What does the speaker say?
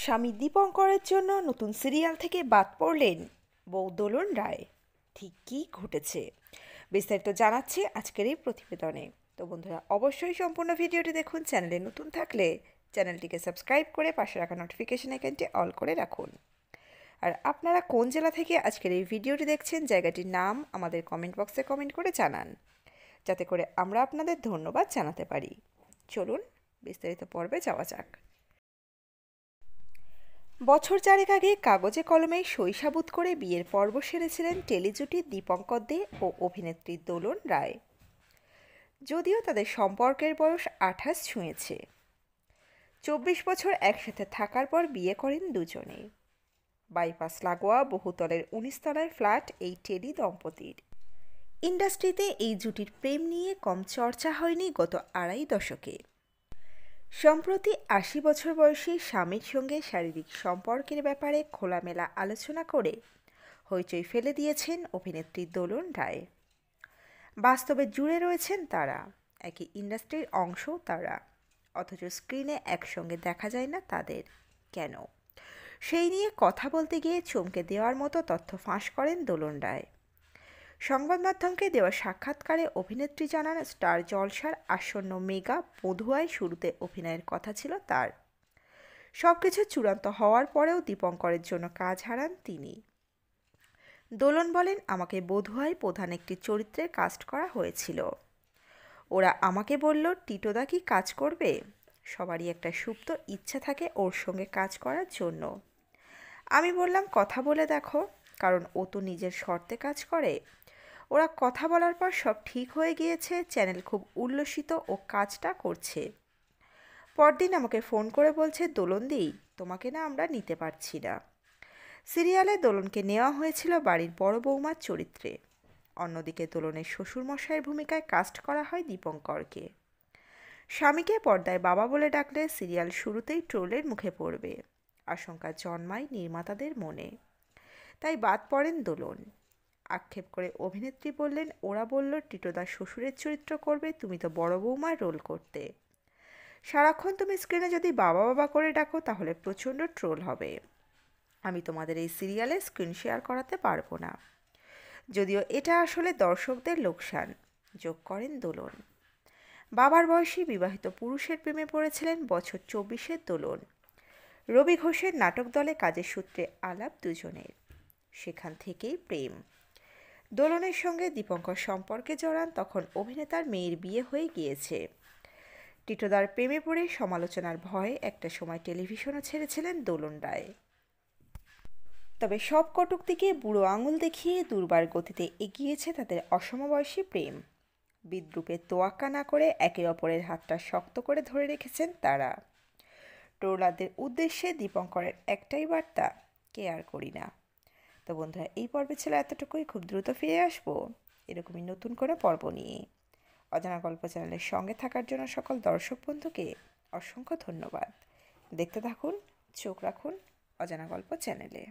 স্বামী দীপঙ্করের জন্য নতুন সিরিয়াল থেকে বাদ পড়লেন বউ দোলন রায়। ঠিক কী ঘটেছে বিস্তারিত জানাচ্ছি আজকের এই প্রতিবেদনে। তো বন্ধুরা, অবশ্যই সম্পূর্ণ ভিডিওটি দেখুন। চ্যানেলে নতুন থাকলে চ্যানেলটিকে সাবস্ক্রাইব করে পাশে রাখা নোটিফিকেশন আইকনটি অল করে রাখুন। আর আপনারা কোন জেলা থেকে আজকের এই ভিডিওটি দেখছেন, জায়গাটির নাম আমাদের কমেন্ট বক্সে কমেন্ট করে জানান, যাতে করে আমরা আপনাদের ধন্যবাদ জানাতে পারি। চলুন বিস্তারিত পর্বে যাওয়া যাক। বছর চারেক আগে কাগজে কলমে সই সাবুত করে বিয়ের পর্ব সেরেছিলেন টেলিজুটি দীপঙ্কর দে ও অভিনেত্রী দোলন রায়। যদিও তাদের সম্পর্কের বয়স 28 ছুঁয়েছে। 24 বছর একসাথে থাকার পর বিয়ে করেন দুজনে। বাইপাস লাগোয়া বহুতলের 19 তলায় ফ্ল্যাট এই টেলি দম্পতির। ইন্ডাস্ট্রিতে এই জুটির প্রেম নিয়ে কম চর্চা হয়নি গত আড়াই দশকে। সম্প্রতি 80 বছর বয়সী স্বামীর সঙ্গে শারীরিক সম্পর্কের ব্যাপারে খোলামেলা আলোচনা করে হইচই ফেলে দিয়েছেন অভিনেত্রী দোলন রায়। বাস্তবে জুড়ে রয়েছেন তারা, একই ইন্ডাস্ট্রির অংশও তারা, অথচ স্ক্রিনে একসঙ্গে দেখা যায় না তাদের। কেন? সেই নিয়ে কথা বলতে গিয়ে চমকে দেওয়ার মতো তথ্য ফাঁস করেন দোলন রায়। সংবাদ মাধ্যমকে দেওয়া সাক্ষাৎকারে অভিনেত্রী জানান, স্টার জলসার আসন্ন মেগা বধুয়ায় শুরুতে অভিনয়ের কথা ছিল তার। সবকিছু চূড়ান্ত হওয়ার পরেও দীপঙ্করের জন্য কাজ হারান তিনি। দোলন বলেন, আমাকে বধুয়ায় প্রধান একটি চরিত্রে কাস্ট করা হয়েছিল। ওরা আমাকে বলল, টিটোদা কি কাজ করবে? সবারই একটা সুপ্ত ইচ্ছা থাকে ওর সঙ্গে কাজ করার জন্য। আমি বললাম, কথা বলে দেখো, কারণ ও তো নিজের শর্তে কাজ করে। ওরা কথা বলার পর সব ঠিক হয়ে গিয়েছে, চ্যানেল খুব উল্লসিত ও কাজটা করছে। পরদিন আমাকে ফোন করে বলছে, দোলনদি, তোমাকে না আমরা নিতে পারছি না। সিরিয়ালে দোলনকে নেওয়া হয়েছিল বাড়ির বড় বৌমার চরিত্রে। অন্যদিকে দোলনের শ্বশুরমশাইয়ের ভূমিকায় কাস্ট করা হয় দীপঙ্করকে। স্বামীকে পর্দায় বাবা বলে ডাকলে সিরিয়াল শুরুতেই ট্রোলের মুখে পড়বে আশঙ্কা জন্মায় নির্মাতাদের মনে। তাই বাদ পড়েন দোলন। আক্ষেপ করে অভিনেত্রী বললেন, ওরা বলল টিটোদার শ্বশুরের চরিত্র করবে, তুমি তো বড় বৌমার রোল করতে। সারাক্ষণ তুমি স্ক্রিনে যদি বাবা বাবা করে ডাকো তাহলে প্রচণ্ড ট্রোল হবে। আমি তোমাদের এই সিরিয়ালে স্ক্রিন শেয়ার করাতে পারবো না। যদিও এটা আসলে দর্শকদের লোকসান, যোগ করেন দোলন। বাবার বয়সী বিবাহিত পুরুষের প্রেমে পড়েছিলেন বছর 24-এর দোলন। রবি ঘোষের নাটক দলে কাজের সূত্রে আলাপ দুজনের, সেখান থেকেই প্রেম। দোলনের সঙ্গে দীপঙ্কর সম্পর্কে জড়ান তখন অভিনেতার মেয়ের বিয়ে হয়ে গিয়েছে। টিটোদার প্রেমে পড়ে সমালোচনার ভয়ে একটা সময় টেলিভিশনও ছেড়েছিলেন দোলন রায়। তবে সব কটূক্তিকে বুড়ো আঙুল দেখিয়ে দুর্বার গতিতে এগিয়েছে তাদের অসমবয়সী প্রেম। বিদ্রূপে তোয়াক্কা না করে একে অপরের হাতটা শক্ত করে ধরে রেখেছেন তারা। ট্রোলারদের উদ্দেশ্যে দীপঙ্করের একটাই বার্তা, কেয়ার করি না। তো বন্ধুরা, এই পর্বে ছিল এতটুকুই। খুব দ্রুত ফিরে আসবো এরকমই নতুন করে পর্ব নিয়ে। অজানা গল্প চ্যানেলের সঙ্গে থাকার জন্য সকল দর্শক বন্ধুকে অসংখ্য ধন্যবাদ। দেখতে থাকুন, চোখ রাখুন অজানা গল্প চ্যানেলে।